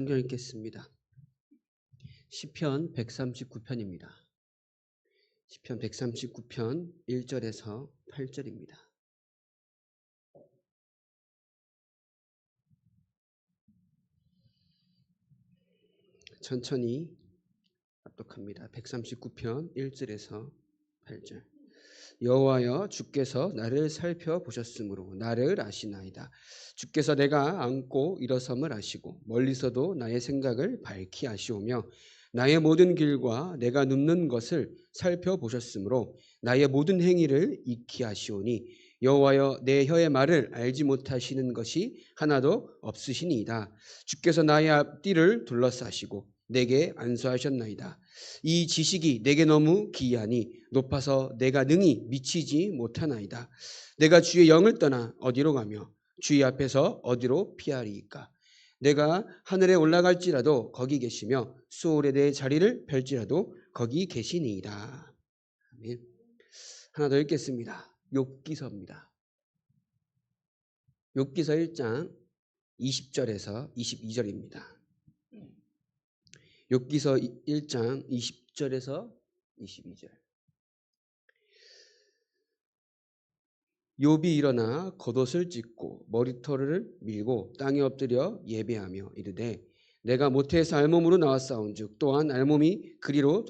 성경 읽겠습니다. 시편 139편입니다. 시편 139편 1절에서 8절입니다. 천천히 합독합니다. 139편 1절에서 8절. 여호와여, 주께서 나를 살펴보셨으므로 나를 아시나이다. 주께서 내가 앉고 일어섬을 아시고 멀리서도 나의 생각을 밝히 아시오며 나의 모든 길과 내가 눕는 것을 살펴보셨으므로 나의 모든 행위를 익히 아시오니 여호와여, 내 혀의 말을 알지 못하시는 것이 하나도 없으시니이다. 주께서 나의 앞뒤를 둘러싸시고 내게 안수하셨나이다. 이 지식이 내게 너무 기이하니 높아서 내가 능히 미치지 못하나이다. 내가 주의 영을 떠나 어디로 가며 주의 앞에서 어디로 피하리이까. 내가 하늘에 올라갈지라도 거기 계시며 수월에 내 자리를 펼지라도 거기 계시니이다. 아멘. 하나 더 읽겠습니다. 욥기서입니다. 욥기서 1장 20절에서 22절입니다. 욥기서 1장 20절에서 22절. 욥이 일어나 겉옷을 찢고 머리털을 밀고 땅에 엎드려 예배하며 이르되 내가 모태에서 알몸으로 나왔사온즉 또한 알몸이 그리로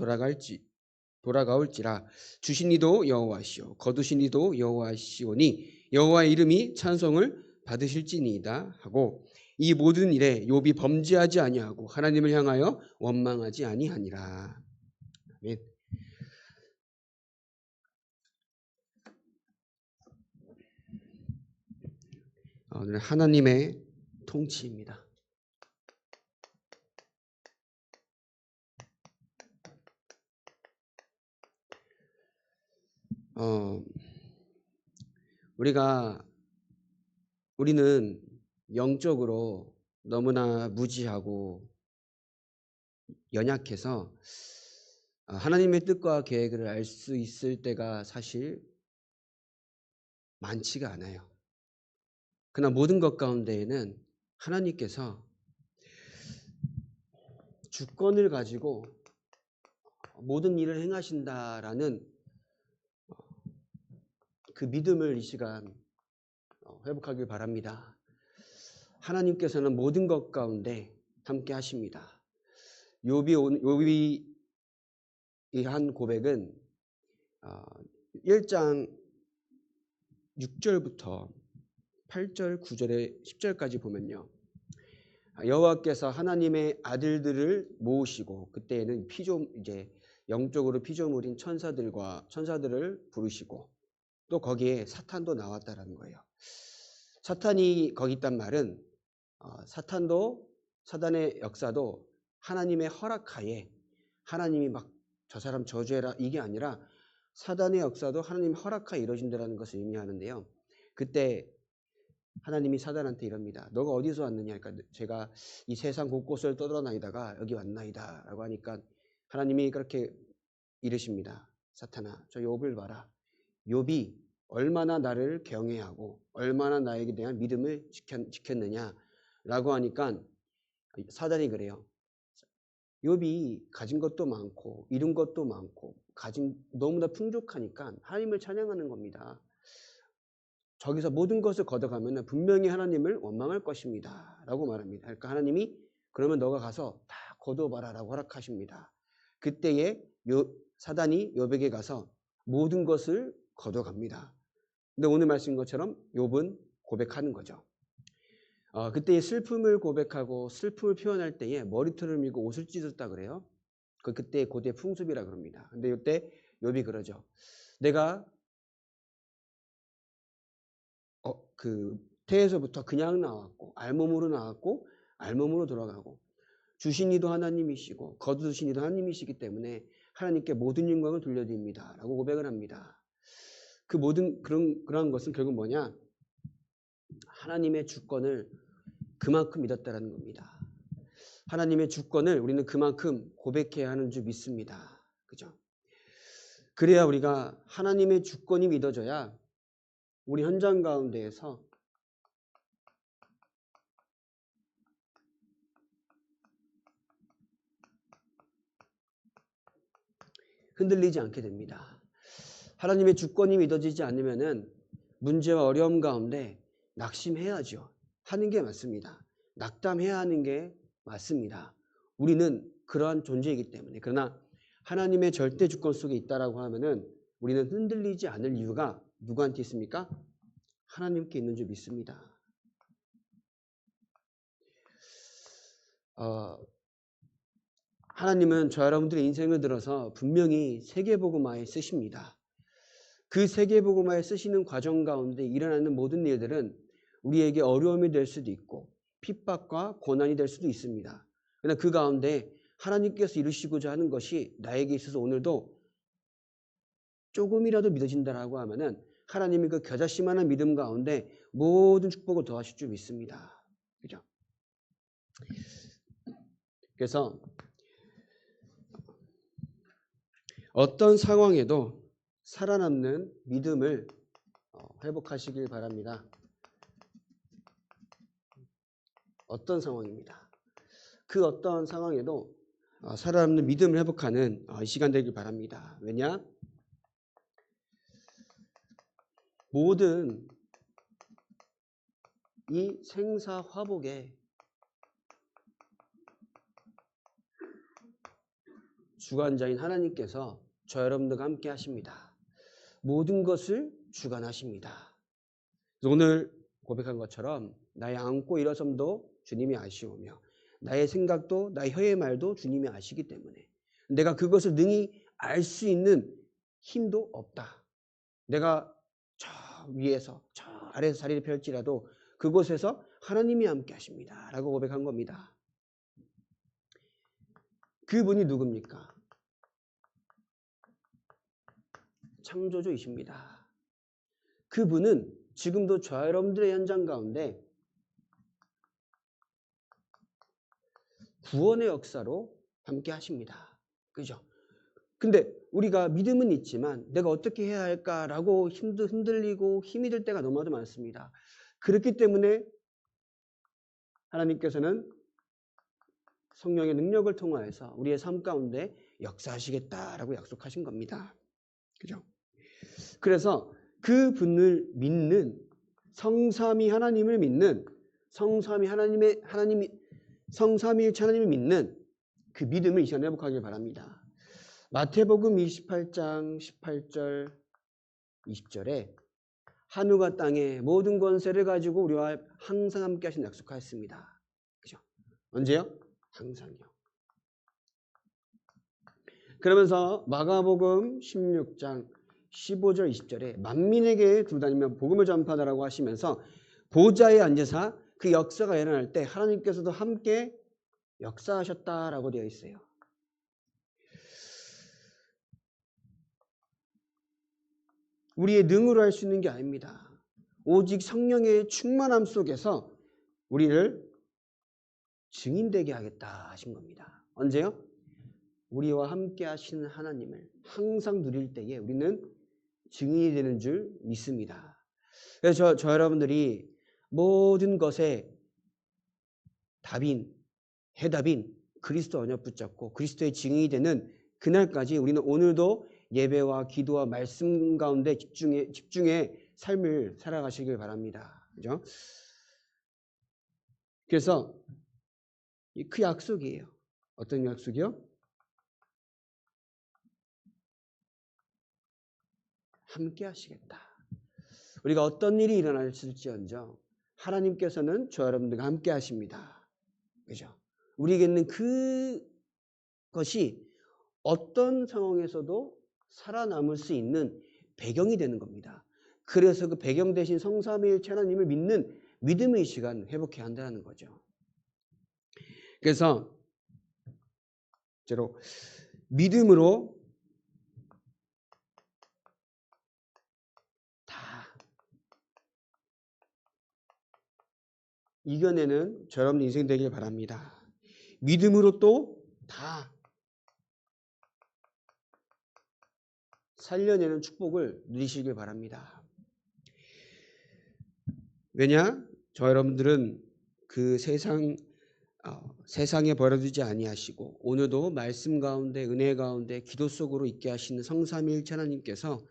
돌아가올지라. 주신 이도 여호와시오 거두신 이도 여호와시오니 여호와의 이름이 찬송을 받으실지니이다 하고 이 모든 일에 욥이 범죄하지 아니하고 하나님을 향하여 원망하지 아니하니라. 아멘. 오늘 하나님의 통치입니다. 우리는 영적으로 너무나 무지하고 연약해서 하나님의 뜻과 계획을 알 수 있을 때가 사실 많지가 않아요. 그러나 모든 것 가운데에는 하나님께서 주권을 가지고 모든 일을 행하신다라는 그 믿음을 이 시간 회복하길 바랍니다. 하나님께서는 모든 것 가운데 함께 하십니다. 욥이 한 고백은 1장 6절부터 8절, 9절에 10절까지 보면요. 여호와께서 하나님의 아들들을 모으시고 그때에는 이제 영적으로 피조물인 천사들을 부르시고 또 거기에 사탄도 나왔다라는 거예요. 사탄이 거기 있단 말은 사단의 역사도 하나님의 허락하에 하나님이 막 저 사람 저주해라 이게 아니라 사단의 역사도 하나님 허락하에 이루어진다는 것을 의미하는데요. 그때 하나님이 사단한테 이럽니다. 너가 어디서 왔느냐? 그러니까 제가 이 세상 곳곳을 떠돌아다니다가 여기 왔나이다 라고 하니까 하나님이 그렇게 이르십니다. 사탄아, 저 욥을 봐라. 욥이 얼마나 나를 경외하고 얼마나 나에게 대한 믿음을 지켰느냐 라고 하니까 사단이 그래요. 욥이 가진 것도 많고 이룬 것도 많고 너무나 풍족하니까 하나님을 찬양하는 겁니다. 저기서 모든 것을 걷어가면 분명히 하나님을 원망할 것입니다 라고 말합니다. 그러니까 하나님이 그러면 너가 가서 다 거두어봐라 라고 허락하십니다. 그때에 사단이 욥에게 가서 모든 것을 거둬갑니다. 근데 오늘 말씀인 것처럼 욥은 고백하는 거죠. 그때의 슬픔을 고백하고 슬픔을 표현할 때에 머리털을 밀고 옷을 찢었다 그래요. 그때 고대 풍습이라 그럽니다. 근데 이때 욥이 그러죠. 내가 태에서부터 그냥 나왔고 알몸으로 나왔고 알몸으로 돌아가고 주신 이도 하나님이시고 거두신 이도 하나님이시기 때문에 하나님께 모든 영광을 돌려드립니다 라고 고백을 합니다. 그 모든 그런 것은 결국 뭐냐? 하나님의 주권을 그만큼 믿었다라는 겁니다. 하나님의 주권을 우리는 그만큼 고백해야 하는 줄 믿습니다. 그죠? 그래야 우리가 하나님의 주권이 믿어져야 우리 현장 가운데에서 흔들리지 않게 됩니다. 하나님의 주권이 믿어지지 않으면은 문제와 어려움 가운데 낙심해야죠. 하는 게 맞습니다. 낙담해야 하는 게 맞습니다. 우리는 그러한 존재이기 때문에. 그러나 하나님의 절대 주권 속에 있다라고 하면은 우리는 흔들리지 않을 이유가 누구한테 있습니까? 하나님께 있는 줄 믿습니다. 하나님은 저 여러분들의 인생을 들어서 분명히 세계복음화에 쓰십니다. 그 세계복음화에 쓰시는 과정 가운데 일어나는 모든 일들은 우리에게 어려움이 될 수도 있고 핍박과 고난이 될 수도 있습니다. 그러나 그 가운데 하나님께서 이루시고자 하는 것이 나에게 있어서 오늘도 조금이라도 믿어진다라고 하면은 하나님이 그 겨자씨만한 믿음 가운데 모든 축복을 더하실 줄 믿습니다. 그죠? 그래서 어떤 상황에도 살아남는 믿음을 회복하시길 바랍니다. 어떤 상황입니다. 그 어떤 상황에도 살아남는 믿음을 회복하는 이 시간 되길 바랍니다. 왜냐? 모든 이 생사화복에 주관자인 하나님께서 저 여러분들과 함께 하십니다. 모든 것을 주관하십니다. 오늘 고백한 것처럼 나의 앉고 일어섬도 주님이 아시오며 나의 생각도 나의 혀의 말도 주님이 아시기 때문에 내가 그것을 능히 알 수 있는 힘도 없다. 내가 저 위에서 저 아래에서 자리를 펼지라도 그곳에서 하나님이 함께 하십니다. 라고 고백한 겁니다. 그분이 누굽니까? 창조주이십니다. 그분은 지금도 저 여러분들의 현장 가운데 구원의 역사로 함께 하십니다. 그죠? 근데 우리가 믿음은 있지만 내가 어떻게 해야 할까라고 흔들리고 힘이 들 때가 너무나도 많습니다. 그렇기 때문에 하나님께서는 성령의 능력을 통하여서 우리의 삶 가운데 역사하시겠다라고 약속하신 겁니다. 그죠? 그래서 그분을 믿는 성삼위 하나님을 믿는 성삼위일체 하나님을 믿는 그 믿음을 이 시간에 회복하길 바랍니다. 마태복음 28장 18절 20절에 하늘과 땅의 모든 권세를 가지고 우리와 항상 함께 하신 약속하였습니다. 그죠? 언제요? 항상요. 그러면서 마가복음 16장 15절 20절에 만민에게 두루다니며 복음을 전파하라고 하시면서 보좌에 앉으사 그 역사가 일어날 때 하나님께서도 함께 역사하셨다라고 되어 있어요. 우리의 능으로 할 수 있는 게 아닙니다. 오직 성령의 충만함 속에서 우리를 증인되게 하겠다 하신 겁니다. 언제요? 우리와 함께 하시는 하나님을 항상 누릴 때에 우리는 증인이 되는 줄 믿습니다. 그래서 저 여러분들이 모든 것에 답인, 해답인 그리스도 언약 붙잡고 그리스도의 증인이 되는 그날까지 우리는 오늘도 예배와 기도와 말씀 가운데 집중해 삶을 살아가시길 바랍니다. 그죠? 그래서 그 약속이에요. 어떤 약속이요? 함께 하시겠다. 우리가 어떤 일이 일어날지언정 하나님께서는 저 여러분들과 함께 하십니다. 그죠? 우리에게는 그것이 어떤 상황에서도 살아남을 수 있는 배경이 되는 겁니다. 그래서 그 배경 대신 성삼위일체 하나님을 믿는 믿음의 시간 회복해야 한다는 거죠. 그래서 믿음으로 다 이겨내는 저 여러분 인생 되길 바랍니다. 믿음으로 또 다 살려내는 축복을 누리시길 바랍니다. 왜냐? 저 여러분들은 그 세상 세상에 버려두지 아니하시고 오늘도 말씀 가운데 은혜 가운데 기도 속으로 있게 하시는 성삼위일체 하나님께서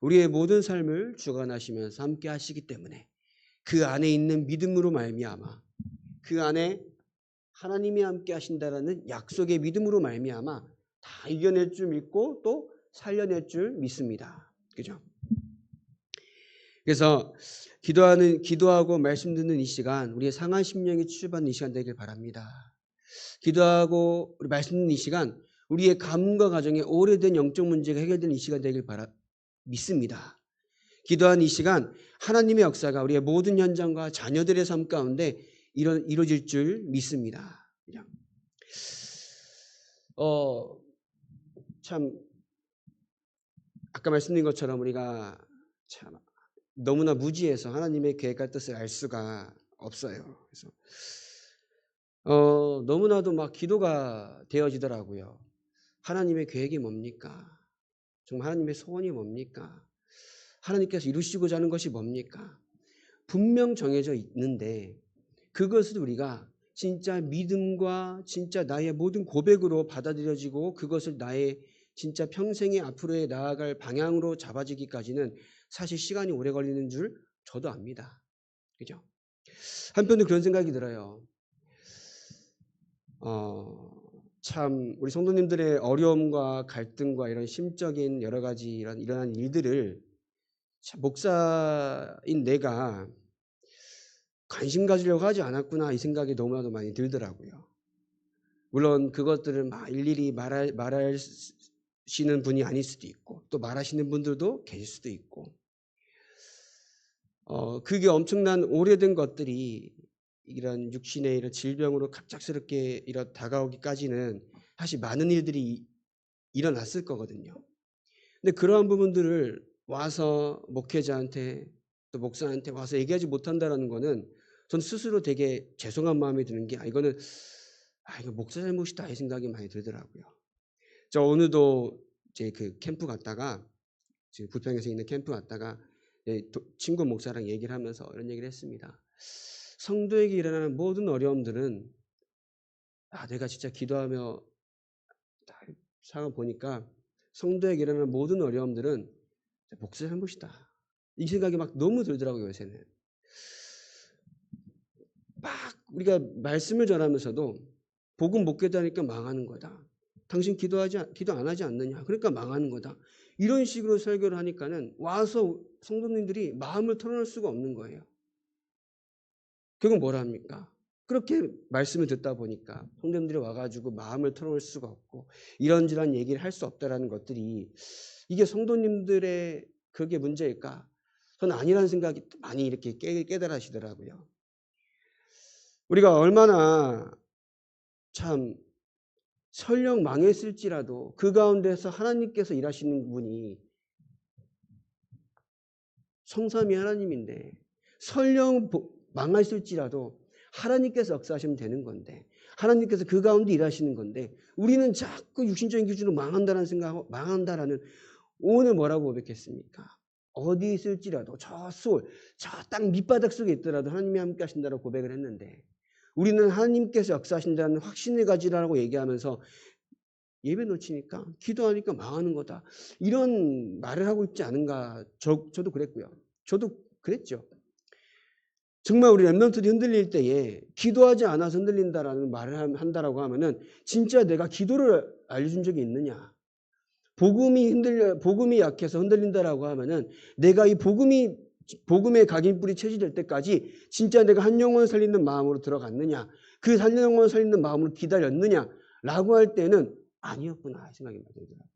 우리의 모든 삶을 주관하시면서 함께 하시기 때문에 그 안에 있는 믿음으로 말미암아 그 안에 하나님이 함께 하신다라는 약속의 믿음으로 말미암아 다 이겨낼 줄 믿고 또 살려낼 줄 믿습니다. 그죠? 그래서 기도하고 말씀 듣는 이 시간, 우리의 상한 심령이 치유받는 이 시간 되길 바랍니다. 기도하고 우리 말씀 듣는 이 시간, 우리의 가문과 가정에 오래된 영적 문제가 해결되는 이 시간 되길 믿습니다. 기도한 이 시간, 하나님의 역사가 우리의 모든 현장과 자녀들의 삶 가운데 이루어질 줄 믿습니다. 참 아까 말씀드린 것처럼 우리가 참 너무나 무지해서 하나님의 계획과 뜻을 알 수가 없어요. 그래서 너무나도 막 기도가 되어지더라고요. 하나님의 계획이 뭡니까? 정말 하나님의 소원이 뭡니까? 하나님께서 이루시고자 하는 것이 뭡니까? 분명 정해져 있는데 그것을 우리가 진짜 믿음과 진짜 나의 모든 고백으로 받아들여지고 그것을 나의 진짜 평생의 앞으로의 나아갈 방향으로 잡아지기까지는 사실 시간이 오래 걸리는 줄 저도 압니다. 그죠? 한편으로 그런 생각이 들어요. 참 우리 성도님들의 어려움과 갈등과 이런 심적인 여러 가지 일어난 일들을 목사인 내가 관심 가지려고 하지 않았구나 이 생각이 너무나도 많이 들더라고요. 물론 그것들을 막 일일이 말하시는 분이 아닐 수도 있고 또 말하시는 분들도 계실 수도 있고 그게 엄청난 오래된 것들이 이런 육신의 이런 질병으로 갑작스럽게 다가오기까지는 사실 많은 일들이 일어났을 거거든요. 근데 그러한 부분들을 와서 목회자한테 또 목사한테 와서 얘기하지 못한다라는 거는 전 스스로 되게 죄송한 마음이 드는 게 이거 목사 잘못이다 이 생각이 많이 들더라고요. 저 오늘도 제 그 캠프 갔다가 지금 부평에서 있는 캠프 갔다가 친구 목사랑 얘기를 하면서 이런 얘기를 했습니다. 성도에게 일어나는 모든 어려움들은 내가 진짜 기도하며 상황 보니까 성도에게 일어나는 모든 어려움들은 목사 잘못이다. 이 생각이 막 너무 들더라고요. 요새는. 막 우리가 말씀을 전하면서도 복음 못 깨닫으니까 망하는 거다. 당신 기도 안 하지 않느냐. 그러니까 망하는 거다. 이런 식으로 설교를 하니까는 와서 성도님들이 마음을 털어낼 수가 없는 거예요. 결국 뭐라 합니까? 그렇게 말씀을 듣다 보니까 성도님들이 와가지고 마음을 털어낼 수가 없고 이런저런 얘기를 할 수 없다라는 것들이 이게 성도님들의 그게 문제일까? 저는 아니라는 생각이 많이 이렇게 깨달으시더라고요. 우리가 얼마나 참 설령 망했을지라도 그 가운데서 하나님께서 일하시는 분이 성삼위 하나님인데 설령 망했을지라도 하나님께서 역사하시면 되는 건데 하나님께서 그 가운데 일하시는 건데 우리는 자꾸 육신적인 기준으로 망한다라는 오늘 뭐라고 고백했습니까? 어디 있을지라도 저 땅 밑바닥 속에 있더라도 하나님이 함께 하신다고 고백을 했는데 우리는 하나님께서 역사하신다는 확신을 가지라고 얘기하면서 예배 놓치니까 기도하니까 망하는 거다. 이런 말을 하고 있지 않은가. 저도 그랬고요. 저도 그랬죠. 정말 우리 렘넌트들이 흔들릴 때에 기도하지 않아서 흔들린다라는 말을 한다라고 하면은 진짜 내가 기도를 알려준 적이 있느냐. 복음이 약해서 흔들린다라고 하면은 내가 이 복음의 각인뿔이 체질될 때까지 진짜 내가 한 영혼 살리는 마음으로 들어갔느냐. 그 한 영혼 살리는 마음으로 기다렸느냐. 라고 할 때는 아니었구나 생각이 많이 들더라고요.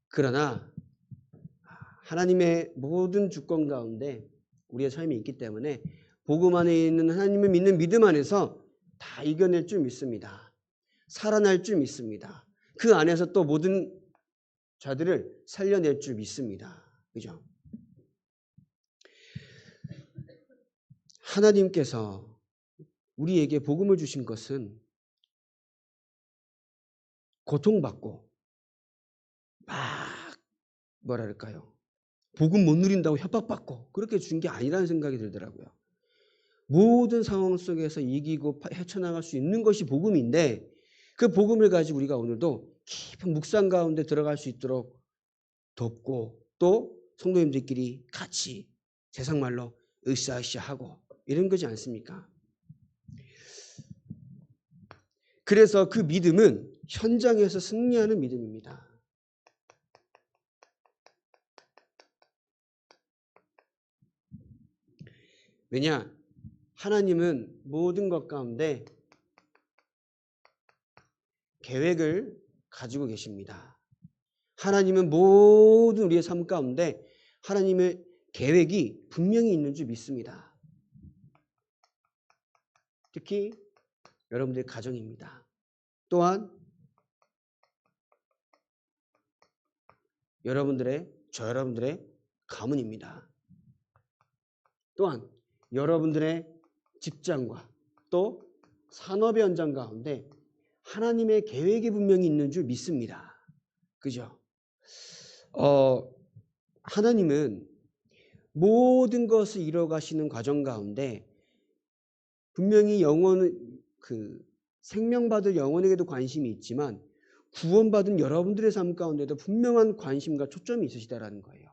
그러나 하나님의 모든 주권 가운데 우리의 삶이 있기 때문에 복음 안에 있는 하나님을 믿는 믿음 안에서 다 이겨낼 줄 믿습니다. 살아날 줄 믿습니다. 그 안에서 또 모든 자들을 살려낼 줄 믿습니다. 그죠? 하나님께서 우리에게 복음을 주신 것은 고통받고 막 뭐랄까요? 복음 못 누린다고 협박받고 그렇게 준 게 아니라는 생각이 들더라고요. 모든 상황 속에서 이기고 헤쳐나갈 수 있는 것이 복음인데 그 복음을 가지고 우리가 오늘도 깊은 묵상 가운데 들어갈 수 있도록 돕고 또 성도님들끼리 같이 세상 말로 으쌰으쌰하고 이런 거지 않습니까? 그래서 그 믿음은 현장에서 승리하는 믿음입니다. 왜냐? 하나님은 모든 것 가운데 계획을 가지고 계십니다. 하나님은 모든 우리의 삶 가운데 하나님의 계획이 분명히 있는 줄 믿습니다. 특히 여러분들의 가정입니다. 또한 저 여러분들의 가문입니다. 또한 여러분들의 직장과 또 산업의 현장 가운데 하나님의 계획이 분명히 있는 줄 믿습니다. 그죠? 하나님은 모든 것을 이뤄가시는 과정 가운데 분명히 생명받을 영혼에게도 관심이 있지만 구원받은 여러분들의 삶 가운데도 분명한 관심과 초점이 있으시다라는 거예요.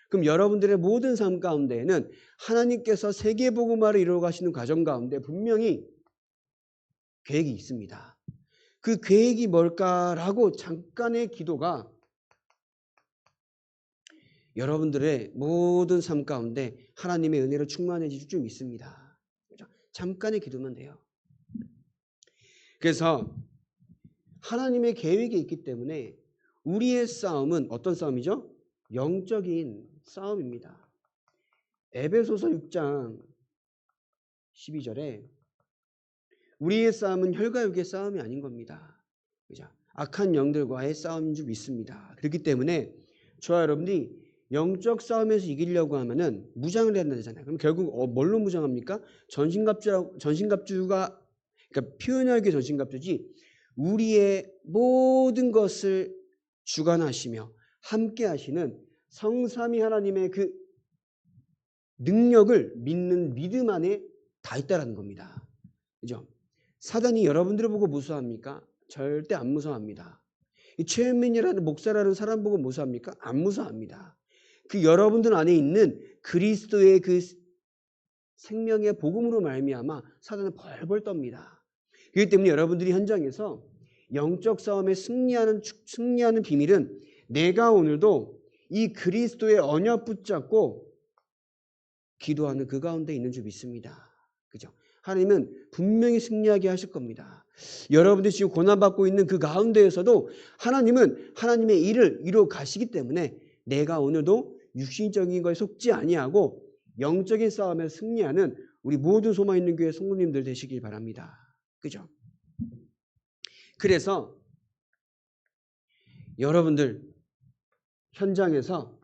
그럼 여러분들의 모든 삶 가운데에는 하나님께서 세계복음화를 이루어가시는 과정 가운데 분명히 계획이 있습니다. 그 계획이 뭘까라고 잠깐의 기도가 여러분들의 모든 삶 가운데 하나님의 은혜로 충만해질 줄 믿습니다. 잠깐의 기도면 돼요. 그래서 하나님의 계획이 있기 때문에 우리의 싸움은 어떤 싸움이죠? 영적인 싸움입니다. 에베소서 6장 12절에 우리의 싸움은 혈과 육의 싸움이 아닌 겁니다. 그죠? 악한 영들과의 싸움인 줄 믿습니다. 그렇기 때문에 저와 여러분이 영적 싸움에서 이기려고 하면은 무장을 해야 되잖아요. 그럼 결국 뭘로 무장합니까? 전신갑주가 그러니까 표현하기에 전신갑주지 우리의 모든 것을 주관하시며 함께 하시는 성삼위 하나님의 그 능력을 믿는 믿음 안에 다 있다라는 겁니다. 그죠? 사단이 여러분들을 보고 무서워합니까? 절대 안 무서워합니다. 이 최현민이라는 목사라는 사람 보고 무서워합니까? 안 무서워합니다. 그 여러분들 안에 있는 그리스도의 그 생명의 복음으로 말미암아 사단은 벌벌 떱니다. 그렇기 때문에 여러분들이 현장에서 영적 싸움에 승리하는 비밀은 내가 오늘도 이 그리스도의 언약 붙잡고 기도하는 그 가운데 있는 줄 믿습니다. 그죠? 하나님은 분명히 승리하게 하실 겁니다. 여러분들이 지금 고난받고 있는 그 가운데에서도 하나님은 하나님의 일을 이루어 가시기 때문에 내가 오늘도 육신적인 것에 속지 아니하고 영적인 싸움에 승리하는 우리 모든 소망 있는 교회 성도님들 되시길 바랍니다. 그죠? 그래서 여러분들 현장에서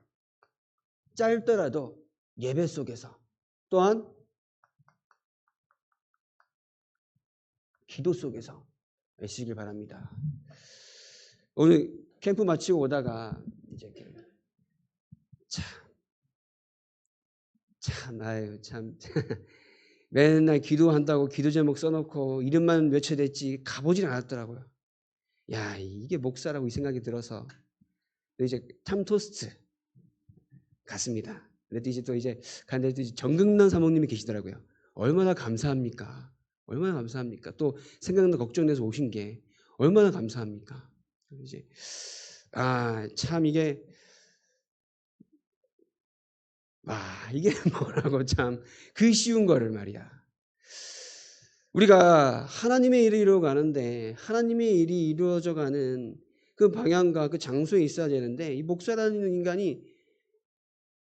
짧더라도 예배 속에서 또한 기도 속에서 애쓰길 바랍니다. 오늘 캠프 마치고 오다가 이제 참 맨날 기도한다고 기도 제목 써놓고 이름만 외쳐댔지 가보진 않았더라고요. 야, 이게 목사라고 이 생각이 들어서 이제 참 토스트 갔습니다. 그래도 이제 갔는데 정극란 사모님이 계시더라고요. 얼마나 감사합니까? 얼마나 감사합니까? 또 생각나 걱정돼서 오신 게 얼마나 감사합니까? 이제 참 이게 뭐라고 참 그 쉬운 거를 말이야. 우리가 하나님의 일을 이루어 가는데 하나님의 일이 이루어져 가는 그 방향과 그 장소에 있어야 되는데 이 목사라는 인간이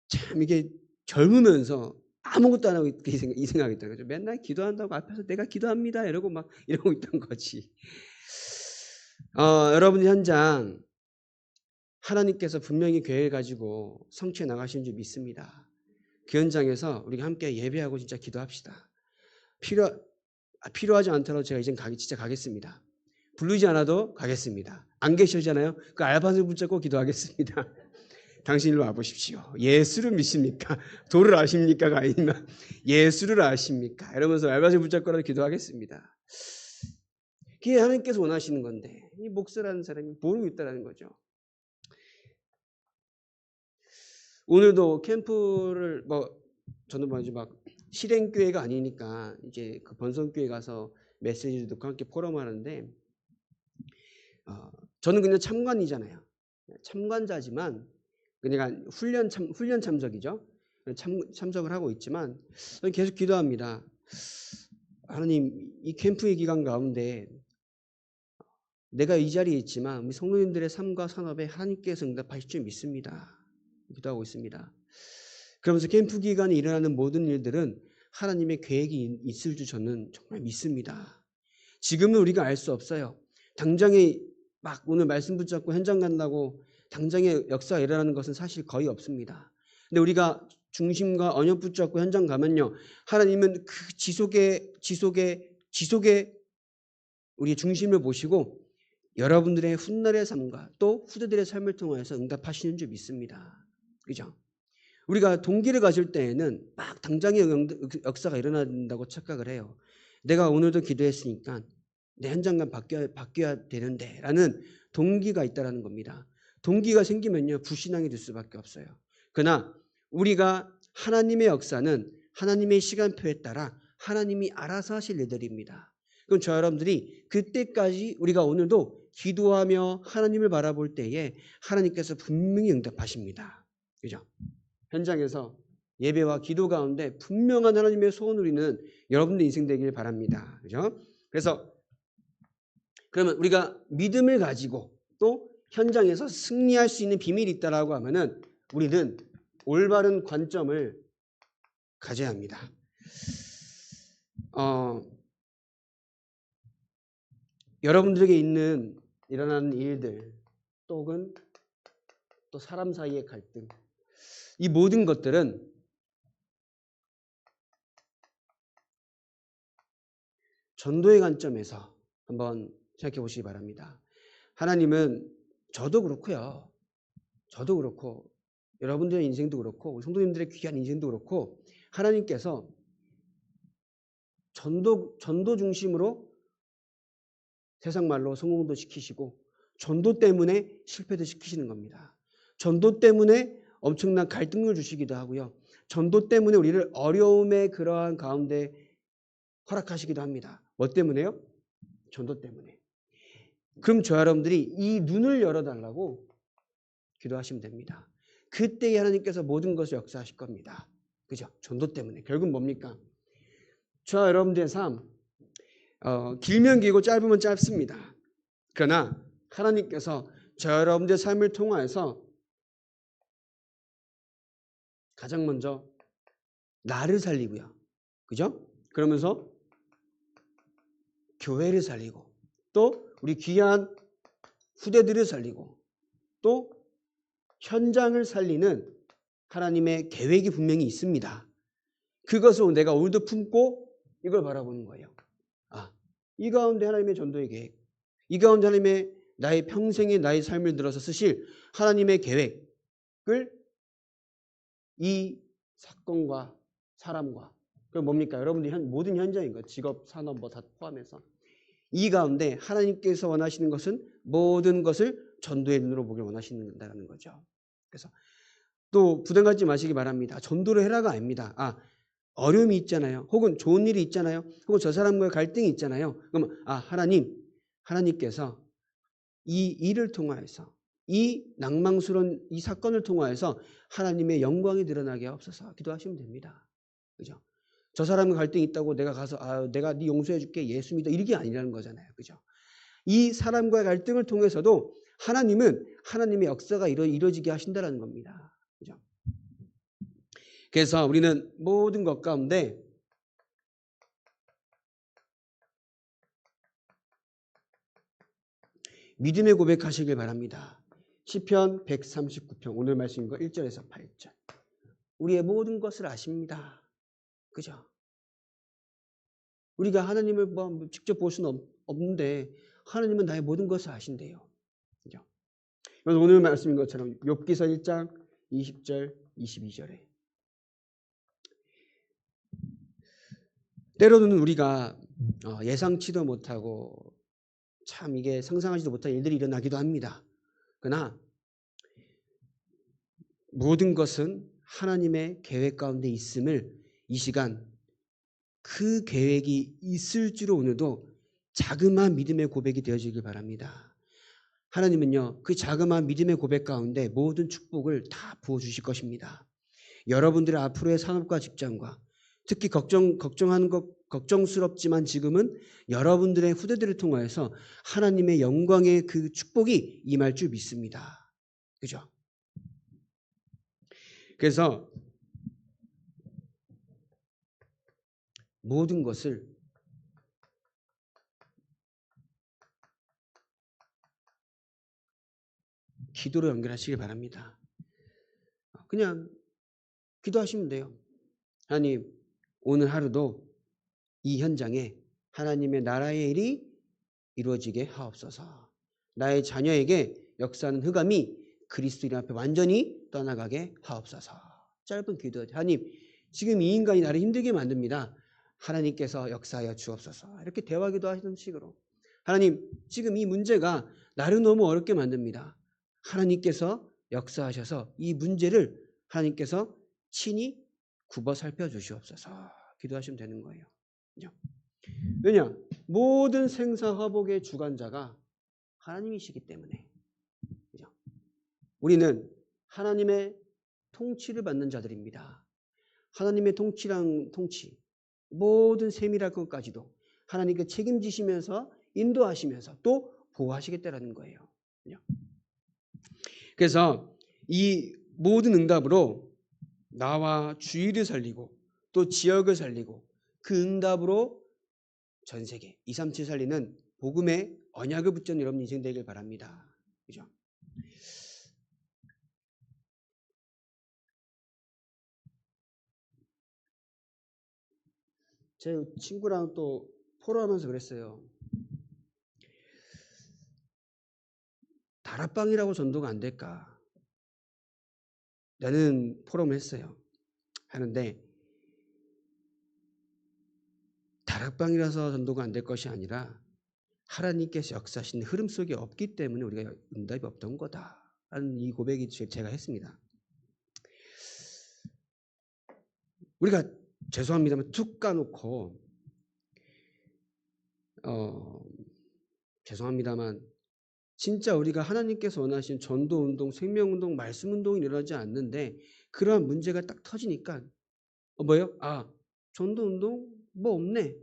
참 이게 젊으면서 아무것도 안 하고 이 생각이 있더라고요. 맨날 기도한다고 앞에서 내가 기도합니다 이러고 막 이러고 있던 거지. 여러분 현장 하나님께서 분명히 계획을 가지고 성취해 나가시는 줄 믿습니다. 그 현장에서 우리가 함께 예배하고 진짜 기도합시다. 필요하지 않더라도 제가 이젠 진짜 가겠습니다. 부르지 않아도 가겠습니다. 안 계시잖아요. 그 알바생 붙잡고 기도하겠습니다. 당신 일로 와보십시오. 예수를 믿습니까? 도를 아십니까가 아니면 예수를 아십니까? 이러면서 알바생 붙잡고라도 기도하겠습니다. 그게 하나님께서 원하시는 건데 이 목사라는 사람이 모르고 있다는 거죠. 오늘도 캠프를 저는 이제 막 실행교회가 아니니까 이제 그 번성교회 가서 메시지를 듣고 함께 포럼하는데 저는 그냥 참관이잖아요. 참관자지만 그러니까 훈련 참석이죠. 참석을 하고 있지만 저는 계속 기도합니다. 하나님, 이 캠프의 기간 가운데 내가 이 자리에 있지만 우리 성도님들의 삶과 산업에 하나님께서 응답하실 줄 믿습니다. 기도하고 있습니다. 그러면서 캠프 기간에 일어나는 모든 일들은 하나님의 계획이 있을 줄 저는 정말 믿습니다. 지금은 우리가 알 수 없어요. 당장에 막 오늘 말씀 붙잡고 현장 간다고 당장에 역사가 일어나는 것은 사실 거의 없습니다. 근데 우리가 중심과 언역 붙잡고 현장 가면요, 하나님은 그 지속의 우리의 중심을 보시고 여러분들의 훗날의 삶과 또 후대들의 삶을 통해서 응답하시는 줄 믿습니다. 그죠? 우리가 동기를 가질 때에는 막 당장의 역사가 일어난다고 착각을 해요. 내가 오늘도 기도했으니까 내 현장감 바뀌어야 되는데 라는 동기가 있다는 겁니다. 동기가 생기면요, 불신앙이 될 수밖에 없어요. 그러나 우리가 하나님의 역사는 하나님의 시간표에 따라 하나님이 알아서 하실 일들입니다. 그럼 저 여러분들이 그때까지 우리가 오늘도 기도하며 하나님을 바라볼 때에 하나님께서 분명히 응답하십니다. 그죠? 현장에서 예배와 기도 가운데 분명한 하나님의 소원을 누리는 여러분들 인생 되길 바랍니다. 그죠? 그래서 그러면 우리가 믿음을 가지고 또 현장에서 승리할 수 있는 비밀이 있다라고 하면은 우리는 올바른 관점을 가져야 합니다. 여러분들에게 일어나는 일들 또는 또 사람 사이의 갈등, 이 모든 것들은 전도의 관점에서 한번 생각해 보시기 바랍니다. 하나님은 저도 그렇고요. 저도 그렇고 여러분들의 인생도 그렇고 성도님들의 귀한 인생도 그렇고 하나님께서 전도 중심으로 세상 말로 성공도 시키시고 전도 때문에 실패도 시키시는 겁니다. 전도 때문에 엄청난 갈등을 주시기도 하고요. 전도 때문에 우리를 어려움의 그러한 가운데 허락하시기도 합니다. 뭐 때문에요? 전도 때문에. 그럼 저 여러분들이 이 눈을 열어달라고 기도하시면 됩니다. 그때 하나님께서 모든 것을 역사하실 겁니다. 그죠? 전도 때문에. 결국 뭡니까? 저 여러분들의 삶, 길면 길고 짧으면 짧습니다. 그러나 하나님께서 저 여러분들의 삶을 통하여서 가장 먼저 나를 살리고요. 그죠? 그러면서 교회를 살리고 또 우리 귀한 후대들을 살리고 또 현장을 살리는 하나님의 계획이 분명히 있습니다. 그것을 내가 오늘도 품고 이걸 바라보는 거예요. 이 가운데 하나님의 전도의 계획, 이 가운데 하나님의 나의 평생의 나의 삶을 들어서 쓰실 하나님의 계획을 이 사건과 사람과 그럼 뭡니까? 여러분들이 모든 현장인 것, 직업, 산업 뭐 다 포함해서 이 가운데 하나님께서 원하시는 것은 모든 것을 전도의 눈으로 보길 원하신다는 거죠. 그래서 또 부담 갖지 마시기 바랍니다. 전도를 해라가 아닙니다. 어려움이 있잖아요. 혹은 좋은 일이 있잖아요. 혹은 저 사람과의 갈등이 있잖아요. 그러면 하나님께서 이 일을 통하여서 이 낭망스러운 이 사건을 통하여서 하나님의 영광이 드러나게 하옵소서 기도하시면 됩니다. 그죠? 저 사람과 갈등이 있다고 내가 가서 내가 네 용서해 줄게 예수 믿어 이게 아니라는 거잖아요. 그죠? 이 사람과의 갈등을 통해서도 하나님은 하나님의 역사가 이루어지게 하신다는 겁니다. 그죠? 그래서 우리는 모든 것 가운데 믿음의 고백하시길 바랍니다. 시편 139편 오늘 말씀인 거 1절에서 8절. 우리의 모든 것을 아십니다. 그죠? 우리가 하나님을 직접 볼 수는 없는데 하나님은 나의 모든 것을 아신대요. 그죠? 그래서 오늘 말씀인 것처럼 욥기서 1장 20절, 22절에. 때로는 우리가 예상치도 못하고 참 이게 상상하지도 못한 일들이 일어나기도 합니다. 그러나 모든 것은 하나님의 계획 가운데 있음을 이 시간 그 계획이 있을 줄 오늘도 자그마한 믿음의 고백이 되어지길 바랍니다. 하나님은요, 그 자그마한 믿음의 고백 가운데 모든 축복을 다 부어주실 것입니다. 여러분들의 앞으로의 산업과 직장과 특히 걱정하는 것 걱정스럽지만 지금은 여러분들의 후대들을 통하여서 하나님의 영광의 그 축복이 임할 줄 믿습니다. 그죠? 그래서 모든 것을 기도로 연결하시길 바랍니다. 그냥 기도하시면 돼요. 하나님, 오늘 하루도 이 현장에 하나님의 나라의 일이 이루어지게 하옵소서. 나의 자녀에게 역사하는 흑암이 그리스도인 앞에 완전히 떠나가게 하옵소서. 짧은 기도. 하나님, 지금 이 인간이 나를 힘들게 만듭니다. 하나님께서 역사하여 주옵소서. 이렇게 대화기도 하시는 식으로. 하나님, 지금 이 문제가 나를 너무 어렵게 만듭니다. 하나님께서 역사하셔서 이 문제를 하나님께서 친히 굽어 살펴주시옵소서. 기도하시면 되는 거예요. 왜냐? 모든 생사화복의 주관자가 하나님이시기 때문에. 우리는 하나님의 통치를 받는 자들입니다. 하나님의 통치, 모든 세밀할 것까지도 하나님께 책임지시면서 인도하시면서 또 보호하시겠다라는 거예요. 그래서 이 모든 응답으로 나와 주위를 살리고 또 지역을 살리고 그 응답으로 전 세계 237 살리는 복음의 언약을 붙잡는 여러분 인생 되길 바랍니다. 그죠? 제 친구랑 또 포럼하면서 그랬어요. 다락방이라고 전도가 안 될까? 라는 포럼을 했어요. 하는데 다락방이라서 전도가 안 될 것이 아니라 하나님께서 역사하신 흐름 속에 없기 때문에 우리가 응답이 없던 거다. 라는 이 고백이 제가 했습니다. 우리가 죄송합니다만 툭 까놓고 죄송합니다만 진짜 우리가 하나님께서 원하신 전도운동, 생명운동, 말씀운동이 일어나지 않는데 그러한 문제가 딱 터지니까 뭐예요? 아, 전도운동 뭐 없네.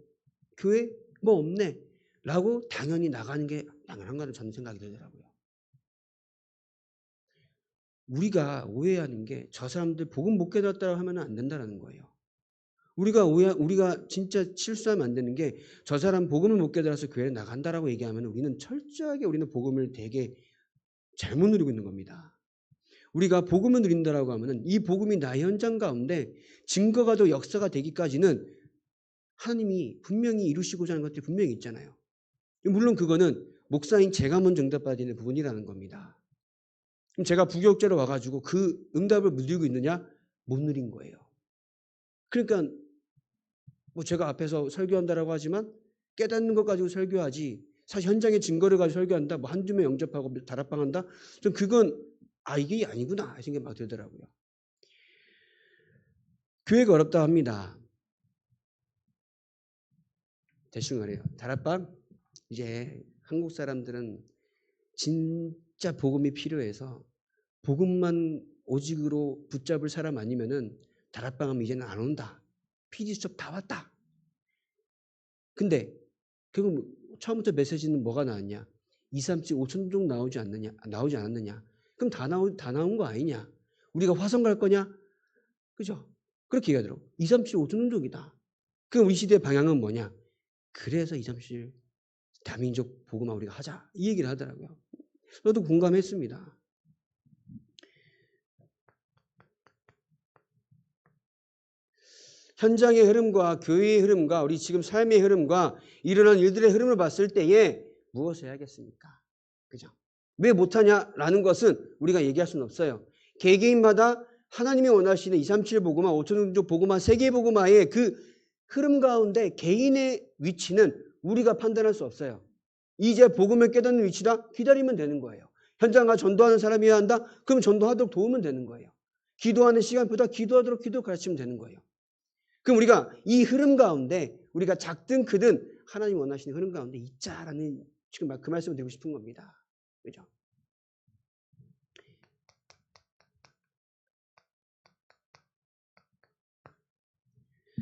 교회 뭐 없네. 라고 당연히 나가는 게 당연한가는 저는 생각이 들더라고요. 우리가 오해하는 게 저 사람들 복음 못 깨달았다고 하면 안 된다는 거예요. 우리가 진짜 실수하면 안 되는 게 저 사람 복음을 못 깨달아서 교회에 나간다라고 얘기하면 우리는 철저하게 우리는 복음을 되게 잘못 누리고 있는 겁니다. 우리가 복음을 누린다라고 하면은 이 복음이 나의 현장 가운데 증거가 더 역사가 되기까지는 하나님이 분명히 이루시고자 하는 것들이 분명히 있잖아요. 물론 그거는 목사인 제가 먼저 응답받아야 되는 부분이라는 겁니다. 그럼 제가 부교육자로 와가지고 그 응답을 누리고 있느냐? 못 누린 거예요. 그러니까 뭐 제가 앞에서 설교한다라고 하지만 깨닫는 것 가지고 설교하지 사실 현장의 증거를 가지고 설교한다 뭐 한두 명 영접하고 다락방한다 좀 그건 이게 아니구나 생각이 막 들더라고요. 교회가 어렵다 합니다. 대충 말해요. 다락방 이제 한국 사람들은 진짜 복음이 필요해서 복음만 오직으로 붙잡을 사람 아니면은 다락방하면 이제는 안 온다. PD 수첩 다 왔다. 근데 결국 처음부터 메시지는 뭐가 나왔냐? 2, 3, 7, 5천 종 나오지 않았느냐? 그럼 다 나온 거 아니냐? 우리가 화성 갈 거냐? 그죠? 그렇게 얘기하더라고. 2, 3, 7, 5천 종이다. 그럼 우리 시대의 방향은 뭐냐? 그래서 2, 3, 7 다민족 복음화 우리가 하자. 이 얘기를 하더라고요. 저도 공감했습니다. 현장의 흐름과 교회의 흐름과 우리 지금 삶의 흐름과 일어난 일들의 흐름을 봤을 때에 무엇을 해야겠습니까? 그죠? 왜 못하냐라는 것은 우리가 얘기할 수는 없어요. 개개인마다 하나님이 원하시는 237 복음화, 5천종족 복음화, 세계 복음화의 그 흐름 가운데 개인의 위치는 우리가 판단할 수 없어요. 이제 복음을 깨닫는 위치다? 기다리면 되는 거예요. 현장가 전도하는 사람이어야 한다? 그럼 전도하도록 도우면 되는 거예요. 기도하는 시간보다 기도하도록 기도 가르치면 되는 거예요. 그럼 우리가 이 흐름 가운데 우리가 작든 크든 하나님 원하시는 흐름 가운데 있자라는 지금 그 말씀을 드리고 싶은 겁니다. 그죠?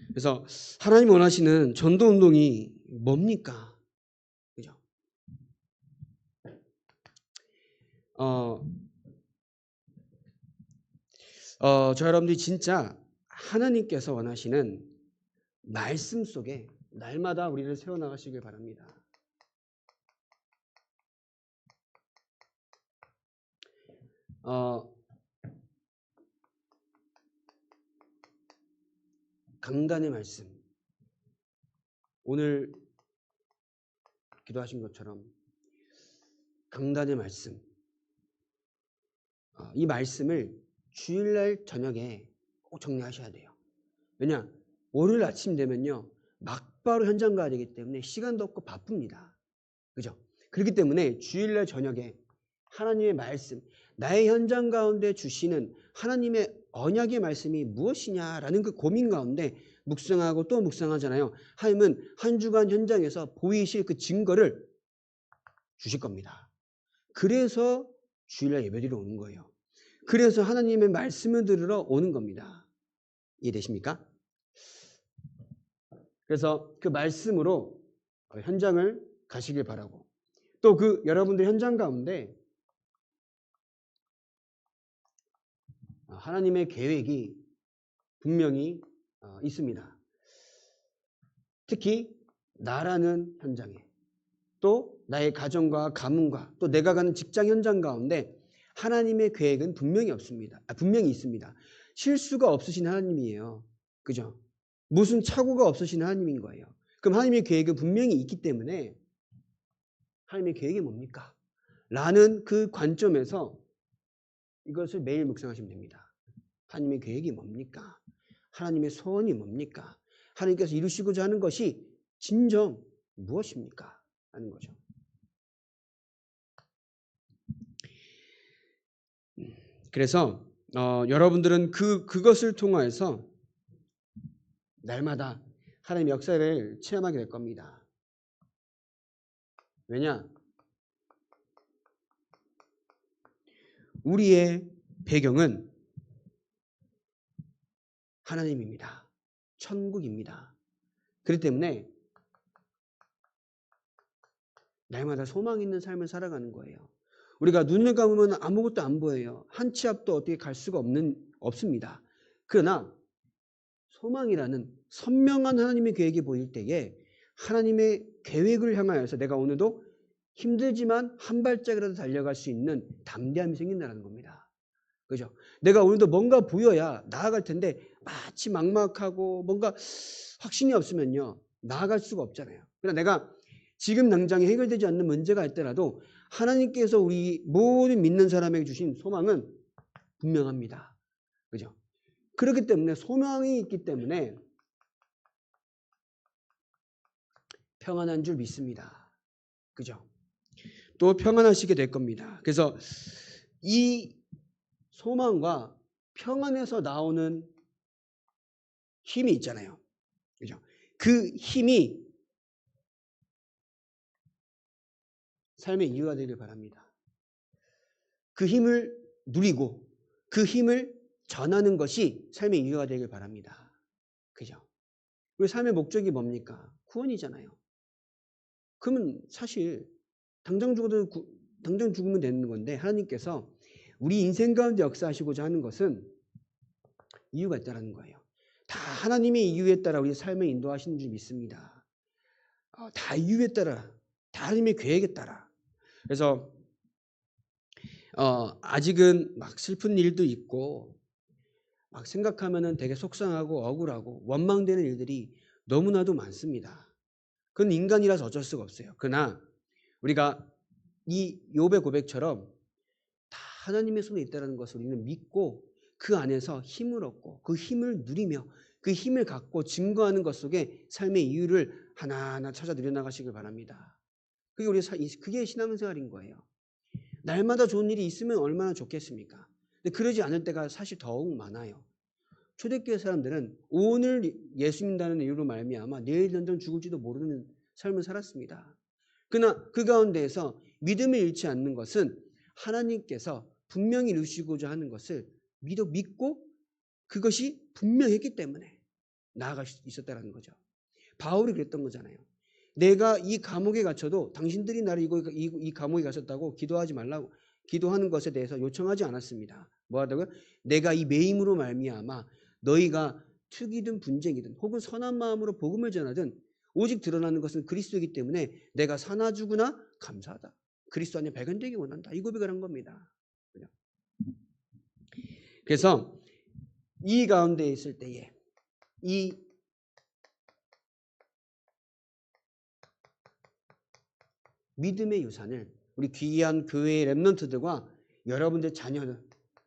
그래서 하나님 원하시는 전도 운동이 뭡니까? 그죠? 저 여러분들이 진짜 하나님께서 원하시는 말씀 속에 날마다 우리를 세워나가시길 바랍니다. 강단의 말씀. 오늘 기도하신 것처럼 강단의 말씀. 이 말씀을 주일날 저녁에 꼭 정리하셔야 돼요. 왜냐? 월요일 아침 되면요. 막바로 현장 가야 되기 때문에 시간도 없고 바쁩니다. 그죠? 그렇기 때문에 주일날 저녁에 하나님의 말씀, 나의 현장 가운데 주시는 하나님의 언약의 말씀이 무엇이냐라는 그 고민 가운데 묵상하고 또 묵상하잖아요. 하나님은 한 주간 현장에서 보이실 그 증거를 주실 겁니다. 그래서 주일날 예배드리러 오는 거예요. 그래서 하나님의 말씀을 들으러 오는 겁니다. 이해되십니까? 그래서 그 말씀으로 현장을 가시길 바라고, 또 그 여러분들 현장 가운데 하나님의 계획이 분명히 있습니다. 특히 나라는 현장에, 또 나의 가정과 가문과 또 내가 가는 직장 현장 가운데 하나님의 계획은 분명히 없습니다. 분명히 있습니다. 실수가 없으신 하나님이에요. 그죠? 무슨 착오가 없으신 하나님인 거예요. 그럼 하나님의 계획은 분명히 있기 때문에 하나님의 계획이 뭡니까? 라는 그 관점에서 이것을 매일 묵상하시면 됩니다. 하나님의 계획이 뭡니까? 하나님의 소원이 뭡니까? 하나님께서 이루시고자 하는 것이 진정 무엇입니까? 하는 거죠. 그래서 여러분들은 그것을 통해서 날마다 하나님의 역사를 체험하게 될 겁니다. 왜냐? 우리의 배경은 하나님입니다. 천국입니다. 그렇기 때문에 날마다 소망 있는 삶을 살아가는 거예요. 우리가 눈을 감으면 아무것도 안 보여요. 한 치 앞도 어떻게 갈 수가 없습니다. 그러나 소망이라는 선명한 하나님의 계획이 보일 때에 하나님의 계획을 향하여서 내가 오늘도 힘들지만 한 발짝이라도 달려갈 수 있는 담대함이 생긴다는 겁니다. 그죠? 내가 오늘도 뭔가 보여야 나아갈 텐데 마치 막막하고 뭔가 확신이 없으면요. 나아갈 수가 없잖아요. 그러나 내가 지금 당장에 해결되지 않는 문제가 있더라도 하나님께서 우리 모든 믿는 사람에게 주신 소망은 분명합니다. 그죠? 그렇기 때문에 소망이 있기 때문에 평안한 줄 믿습니다. 그죠? 또 평안하시게 될 겁니다. 그래서 이 소망과 평안에서 나오는 힘이 있잖아요. 그죠? 그 힘이 삶의 이유가 되길 바랍니다. 그 힘을 누리고 그 힘을 전하는 것이 삶의 이유가 되길 바랍니다. 그죠? 우리 삶의 목적이 뭡니까? 구원이잖아요. 그러면 사실 당장 죽으면 되는 건데 하나님께서 우리 인생 가운데 역사하시고자 하는 것은 이유가 있다는 거예요. 다 하나님의 이유에 따라 우리 삶을 인도하시는 줄 믿습니다. 다 이유에 따라, 다 하나님의 계획에 따라. 그래서 아직은 막 슬픈 일도 있고 막 생각하면은 되게 속상하고 억울하고 원망되는 일들이 너무나도 많습니다. 그건 인간이라서 어쩔 수가 없어요. 그러나 우리가 이 욥의 고백처럼 다 하나님의 손에 있다는 것을 우리는 믿고 그 안에서 힘을 얻고 그 힘을 누리며 그 힘을 갖고 증거하는 것 속에 삶의 이유를 하나하나 찾아 들여나가시길 바랍니다. 그게 신앙생활인 거예요. 날마다 좋은 일이 있으면 얼마나 좋겠습니까? 근데 그러지 않을 때가 사실 더욱 많아요. 초대교회 사람들은 오늘 예수 믿는다는 이유로 말미암아 내일 당장 죽을지도 모르는 삶을 살았습니다. 그러나 그 가운데에서 믿음을 잃지 않는 것은 하나님께서 분명히 이루시고자 하는 것을 믿고 그것이 분명했기 때문에 나아갈 수 있었다는 거죠. 바울이 그랬던 거잖아요. 내가 이 감옥에 갇혀도 당신들이 나를 이 감옥에 갇혔다고 기도하지 말라고 기도하는 것에 대해서 요청하지 않았습니다. 뭐 하다고요? 내가 이 매임으로 말미암아 너희가 투기든 분쟁이든 혹은 선한 마음으로 복음을 전하든 오직 드러나는 것은 그리스도이기 때문에 내가 사나 죽으나 감사하다. 그리스도 안에 발견되기 원한다. 이 고백을 한 겁니다. 그래서 이 가운데 있을 때에 이 믿음의 유산을 우리 귀한 교회의 렘넌트들과 여러분들 자녀들,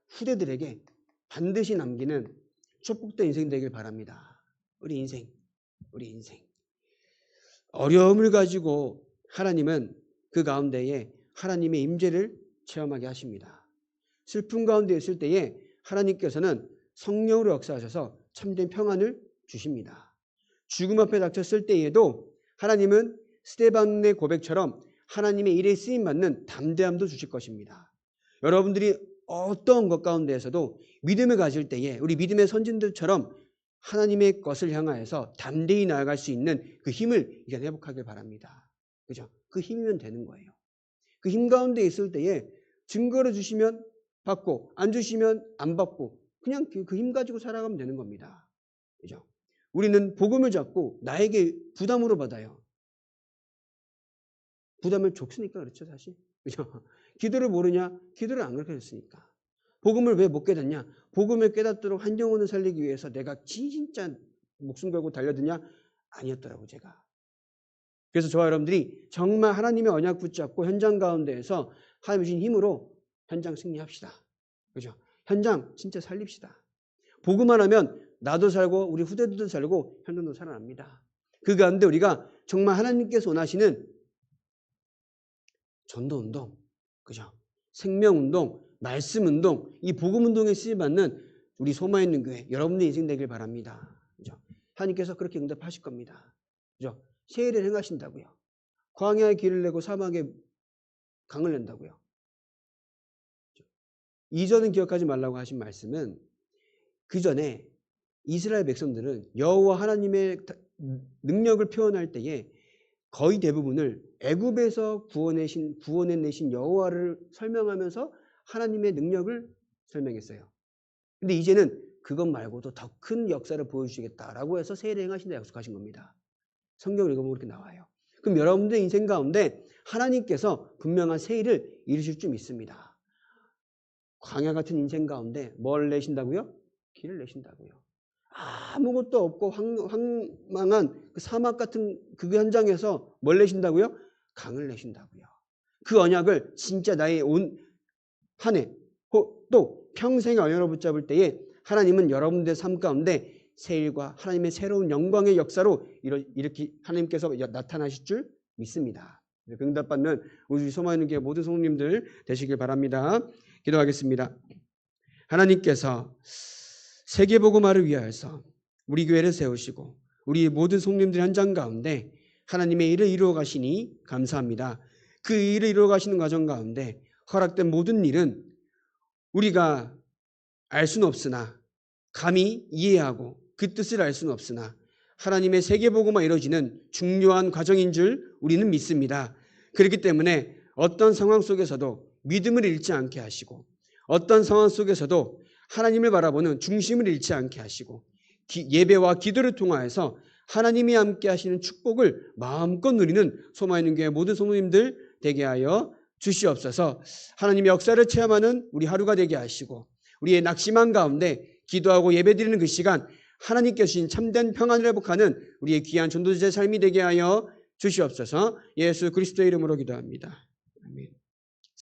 후대들에게 반드시 남기는 축복된 인생 되길 바랍니다. 우리 인생. 어려움을 가지고 하나님은 그 가운데에 하나님의 임재를 체험하게 하십니다. 슬픔 가운데 있을 때에 하나님께서는 성령으로 역사하셔서 참된 평안을 주십니다. 죽음 앞에 닥쳤을 때에도 하나님은 스데반의 고백처럼 하나님의 일에 쓰임받는 담대함도 주실 것입니다. 여러분들이 어떤 것 가운데에서도 믿음을 가질 때에 우리 믿음의 선진들처럼 하나님의 것을 향하여서 담대히 나아갈 수 있는 그 힘을 이제 회복하길 바랍니다. 그죠? 그 힘이면 되는 거예요. 그 힘 가운데 있을 때에 증거를 주시면 받고 안 주시면 안 받고 그냥 그 힘 가지고 살아가면 되는 겁니다. 그죠? 우리는 복음을 잡고 나에게 부담으로 받아요. 부담을 줬으니까 그렇죠, 사실. 그죠? 기도를 모르냐? 기도를 안 그렇게 했으니까. 복음을 왜 못 깨닫냐? 복음을 깨닫도록 한 영혼을 살리기 위해서 내가 진짜 목숨 걸고 달려드냐? 아니었더라고, 제가. 그래서 저와 여러분들이 정말 하나님의 언약 붙잡고 현장 가운데에서 하나님 주신 힘으로 현장 승리합시다. 그죠? 현장 진짜 살립시다. 복음만 하면 나도 살고 우리 후대들도 살고 현장도 살아납니다. 그 가운데 우리가 정말 하나님께서 원하시는 전도운동, 그죠? 생명운동, 말씀운동, 이 복음운동에 쓰임받는 우리 소마 있는 교회, 여러분의 인생 되길 바랍니다. 그죠? 하나님께서 그렇게 응답하실 겁니다. 그죠? 세일을 행하신다고요. 광야에 길을 내고 사막에 강을 낸다고요. 그죠? 이전은 기억하지 말라고 하신 말씀은 그 전에 이스라엘 백성들은 여호와 하나님의 능력을 표현할 때에 거의 대부분을 애굽에서 구원해내신 여호와를 설명하면서 하나님의 능력을 설명했어요. 근데 이제는 그것 말고도 더 큰 역사를 보여주시겠다라고 해서 세례 행하신다 약속하신 겁니다. 성경을 읽어보면 그렇게 나와요. 그럼 여러분들의 인생 가운데 하나님께서 분명한 세일을 이루실 줄 믿습니다. 광야 같은 인생 가운데 뭘 내신다고요? 길을 내신다고요. 아무것도 없고 황망한 그 사막 같은 그 현장에서 뭘 내신다고요? 강을 내신다고요. 그 언약을 진짜 나의 온 한 해 또 평생의 언약을 붙잡을 때에 하나님은 여러분들의 삶 가운데 세일과 하나님의 새로운 영광의 역사로 이렇게 하나님께서 나타나실 줄 믿습니다. 응답받는 우리 소마있는 교회 모든 성도님들 되시길 바랍니다. 기도하겠습니다. 하나님께서 세계복음화를 위하여서 우리 교회를 세우시고 우리 모든 성도님들 현장 가운데 하나님의 일을 이루어 가시니 감사합니다. 그 일을 이루어 가시는 과정 가운데 허락된 모든 일은 우리가 알 수는 없으나 감히 이해하고 그 뜻을 알 수는 없으나 하나님의 세계복음화 이루어지는 중요한 과정인 줄 우리는 믿습니다. 그렇기 때문에 어떤 상황 속에서도 믿음을 잃지 않게 하시고 어떤 상황 속에서도 하나님을 바라보는 중심을 잃지 않게 하시고 예배와 기도를 통하여서 하나님이 함께 하시는 축복을 마음껏 누리는 소마있는 교회 모든 성도님들 되게 하여 주시옵소서. 하나님의 역사를 체험하는 우리 하루가 되게 하시고 우리의 낙심한 가운데 기도하고 예배드리는 그 시간 하나님께서 주신 참된 평안을 회복하는 우리의 귀한 전도자의 삶이 되게 하여 주시옵소서. 예수 그리스도의 이름으로 기도합니다. 아멘.